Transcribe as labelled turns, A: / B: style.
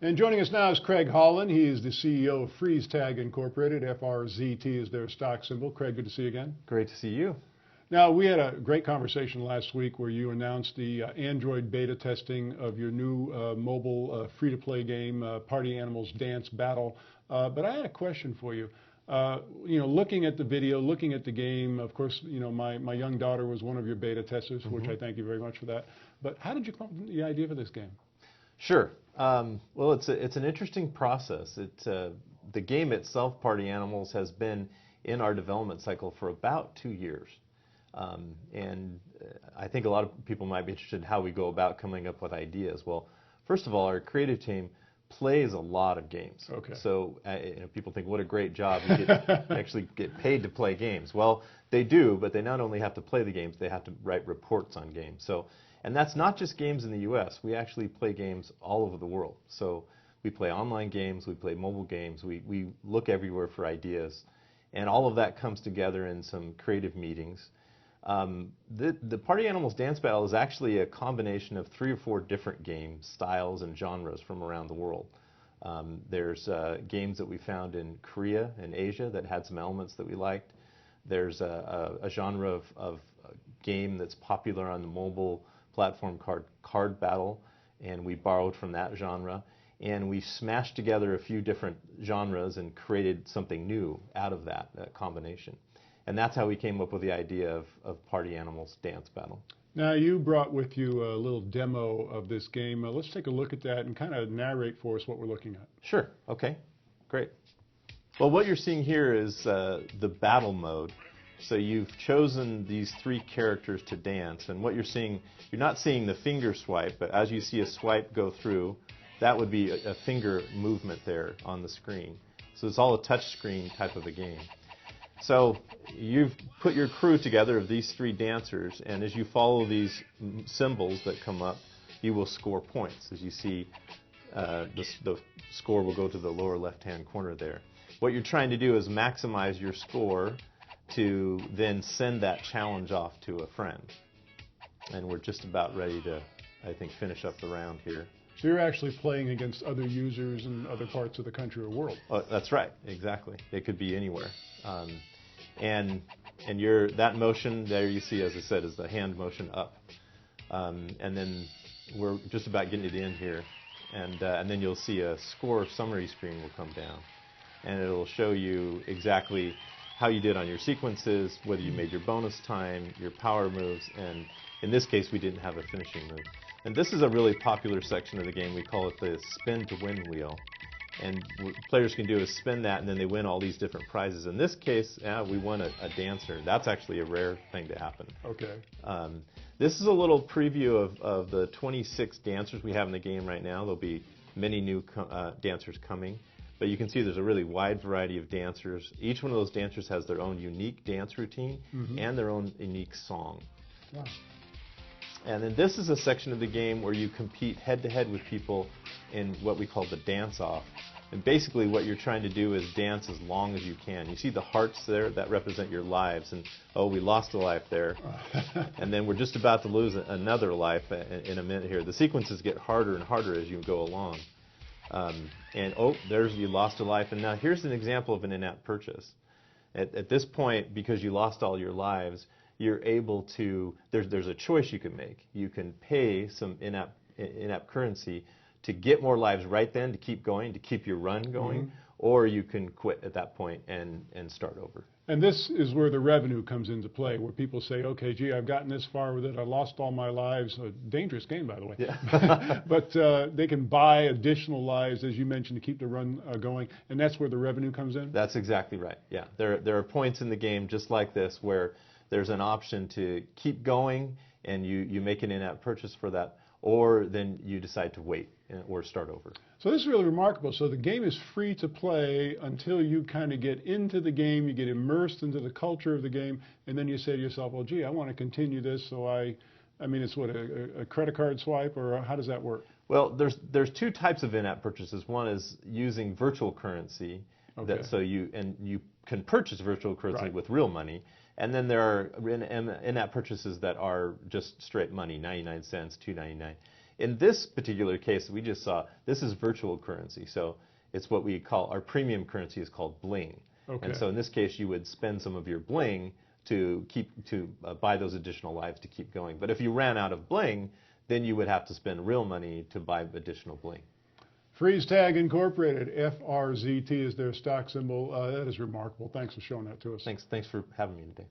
A: And joining us now is Craig Holland. He is the CEO of FRZT Incorporated. FRZT is their stock symbol. Craig, good to see you again.
B: Great to see you.
A: Now, we had a great conversation last week where you announced the Android beta testing of your new mobile free-to-play game, Party Animals Dance Battle. But I had a question for you. Looking at the video, looking at the game, of course, my young daughter was one of your beta testers, for which I thank you very much for that. But how did you come up with the idea for this game?
B: Sure. Well, it's an interesting process. The game itself, Party Animals, has been in our development cycle for about 2 years. And I think a lot of people might be interested in how we go about coming up with ideas. Well, first of all, our creative team plays a lot of games.
A: Okay.
B: So people think, what a great job. You actually get paid to play games. Well, they do, but they not only have to play the games, they have to write reports on games. And that's not just games in the U.S. We actually play games all over the world. So we play online games, we play mobile games, we look everywhere for ideas. And all of that comes together in some creative meetings. The Party Animals Dance Battle is actually a combination of 3 or 4 different game styles and genres from around the world. There's games that we found in Korea and Asia that had some elements that we liked. There's a genre of game that's popular on the mobile platform card battle, and we borrowed from that genre. And we smashed together a few different genres and created something new out of that combination. And that's how we came up with the idea of Party Animals Dance Battle.
A: Now, you brought with you a little demo of this game. Let's take a look at that and kind of narrate for us what we're looking at.
B: Sure. Okay. Great. Well, what you're seeing here is the battle mode. So you've chosen these 3 characters to dance. And what you're seeing, you're not seeing the finger swipe, but as you see a swipe go through, that would be a finger movement there on the screen. So it's all a touch screen type of a game. So you've put your crew together of these 3 dancers, and as you follow these symbols that come up, you will score points. As you see, the score will go to the lower left-hand corner there. What you're trying to do is maximize your score to then send that challenge off to a friend. And we're just about ready to, I think, finish up the round here.
A: So you're actually playing against other users in other parts of the country or world.
B: Oh, that's right, exactly. It could be anywhere. And that motion there you see, as I said, is the hand motion up. And then we're just about getting to the end here. And then you'll see a score summary screen will come down. And it'll show you exactly how you did on your sequences, whether you made your bonus time, your power moves, and in this case we didn't have a finishing move. And this is a really popular section of the game. We call it the spin to win wheel. And what players can do is spin that, and then they win all these different prizes. In this case, we won a dancer. That's actually a rare thing to happen.
A: Okay.
B: This is a little preview of the 26 dancers we have in the game right now. There'll be many new dancers coming. But you can see there's a really wide variety of dancers. Each one of those dancers has their own unique dance routine and their own unique song.
A: Wow.
B: And then this is a section of the game where you compete head-to-head with people in what we call the dance-off. And basically what you're trying to do is dance as long as you can. You see the hearts there that represent your lives. And, oh, we lost a life there. And then we're just about to lose another life in a minute here. The sequences get harder and harder as you go along. And oh, you lost a life. And now here's an example of an in-app purchase. At this point, because you lost all your lives, you're able to, there's a choice you can make. You can pay some in-app currency to get more lives right then, to keep going, to keep your run going, or you can quit at that point and start over.
A: And this is where the revenue comes into play, where people say, okay, gee, I've gotten this far with it, I lost all my lives. A dangerous game, by the way. Yeah. But they can buy additional lives, as you mentioned, to keep the run going, and that's where the revenue comes in?
B: That's exactly right, yeah. There are points in the game just like this where there's an option to keep going, and you make an in-app purchase for that, or then you decide to wait or start over.
A: So this is really remarkable. So the game is free to play until you kind of get into the game, you get immersed into the culture of the game, and then you say to yourself, well, gee, I want to continue this, so I mean, it's what, a credit card swipe, or how does that work?
B: Well, there's 2 types of in-app purchases. One is using virtual currency.
A: Okay.
B: So you can purchase virtual currency with real money. And then there are in-app purchases that are just straight money, 99 cents, $2.99. In this particular case that we just saw, this is virtual currency. So it's what we call, our premium currency is called bling.
A: Okay.
B: And so in this case, you would spend some of your bling to buy those additional lives to keep going. But if you ran out of bling, then you would have to spend real money to buy additional bling.
A: FRZT Incorporated, FRZT is their stock symbol. That is remarkable. Thanks for showing that to us.
B: Thanks for having me today.